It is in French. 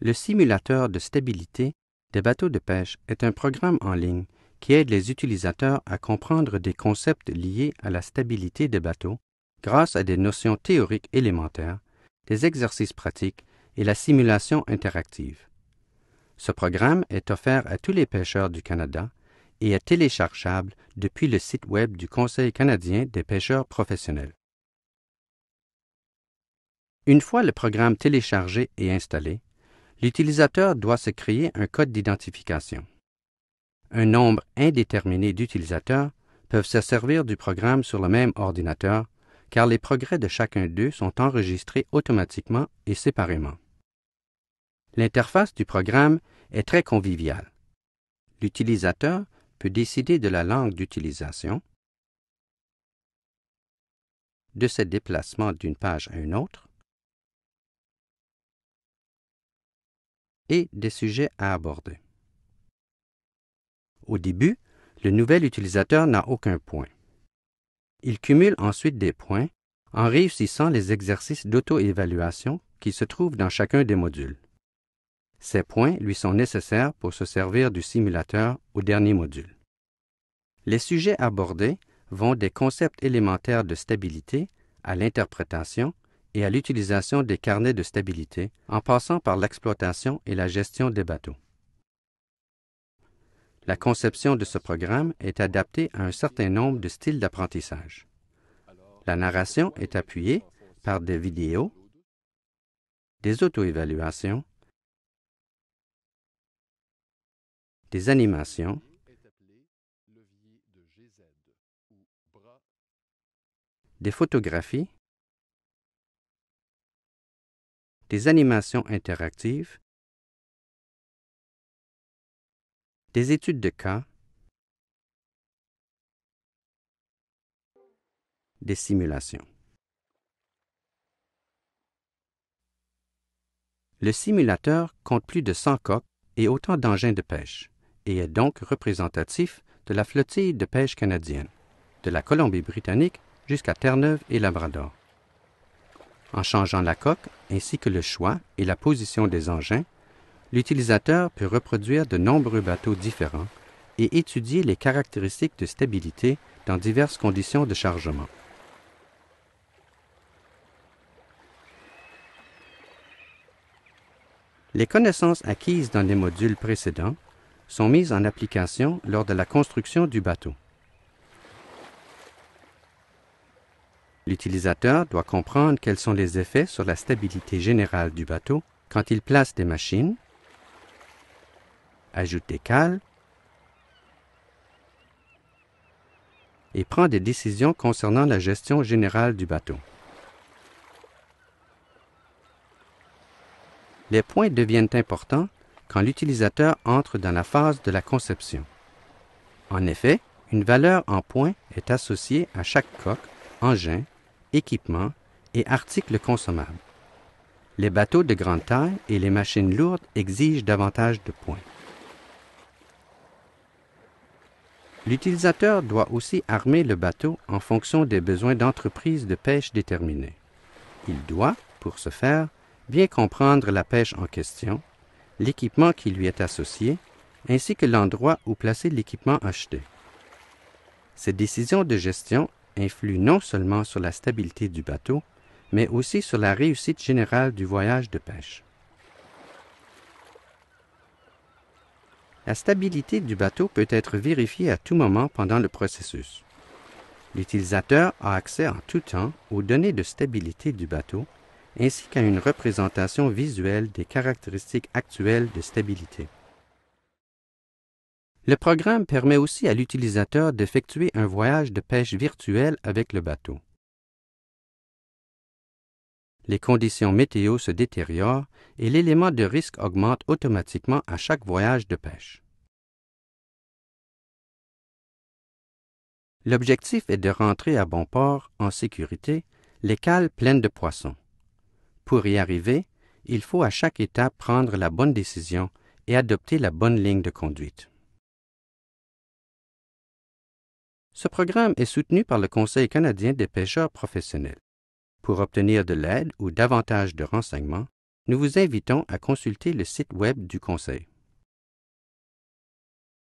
Le simulateur de stabilité des bateaux de pêche est un programme en ligne qui aide les utilisateurs à comprendre des concepts liés à la stabilité des bateaux grâce à des notions théoriques élémentaires, des exercices pratiques et la simulation interactive. Ce programme est offert à tous les pêcheurs du Canada et est téléchargeable depuis le site Web du Conseil canadien des pêcheurs professionnels. Une fois le programme téléchargé et installé, l'utilisateur doit se créer un code d'identification. Un nombre indéterminé d'utilisateurs peuvent se servir du programme sur le même ordinateur, car les progrès de chacun d'eux sont enregistrés automatiquement et séparément. L'interface du programme est très conviviale. L'utilisateur peut décider de la langue d'utilisation, de ses déplacements d'une page à une autre et des sujets à aborder. Au début, le nouvel utilisateur n'a aucun point. Il cumule ensuite des points en réussissant les exercices d'auto-évaluation qui se trouvent dans chacun des modules. Ces points lui sont nécessaires pour se servir du simulateur au dernier module. Les sujets abordés vont des concepts élémentaires de stabilité à l'interprétation et à l'utilisation des carnets de stabilité, en passant par l'exploitation et la gestion des bateaux. La conception de ce programme est adaptée à un certain nombre de styles d'apprentissage. La narration est appuyée par des vidéos, des auto-évaluations, des animations, des photographies, des animations interactives, des études de cas, des simulations. Le simulateur compte plus de 100 coques et autant d'engins de pêche et est donc représentatif de la flottille de pêche canadienne, de la Colombie-Britannique jusqu'à Terre-Neuve et Labrador. En changeant la coque ainsi que le choix et la position des engins, l'utilisateur peut reproduire de nombreux bateaux différents et étudier les caractéristiques de stabilité dans diverses conditions de chargement. Les connaissances acquises dans les modules précédents sont mises en application lors de la construction du bateau. L'utilisateur doit comprendre quels sont les effets sur la stabilité générale du bateau quand il place des machines, ajoute des cales et prend des décisions concernant la gestion générale du bateau. Les points deviennent importants quand l'utilisateur entre dans la phase de la conception. En effet, une valeur en points est associée à chaque coque, engin, équipement et article consommable. Les bateaux de grande taille et les machines lourdes exigent davantage de points. L'utilisateur doit aussi armer le bateau en fonction des besoins d'entreprises de pêche déterminés. Il doit, pour ce faire, bien comprendre la pêche en question, l'équipement qui lui est associé, ainsi que l'endroit où placer l'équipement acheté. Ces décisions de gestion influent non seulement sur la stabilité du bateau, mais aussi sur la réussite générale du voyage de pêche. La stabilité du bateau peut être vérifiée à tout moment pendant le processus. L'utilisateur a accès en tout temps aux données de stabilité du bateau, ainsi qu'à une représentation visuelle des caractéristiques actuelles de stabilité. Le programme permet aussi à l'utilisateur d'effectuer un voyage de pêche virtuel avec le bateau. Les conditions météo se détériorent et l'élément de risque augmente automatiquement à chaque voyage de pêche. L'objectif est de rentrer à bon port, en sécurité, les cales pleines de poissons. Pour y arriver, il faut à chaque étape prendre la bonne décision et adopter la bonne ligne de conduite. Ce programme est soutenu par le Conseil canadien des pêcheurs professionnels. Pour obtenir de l'aide ou davantage de renseignements, Nous vous invitons à consulter le site Web du Conseil.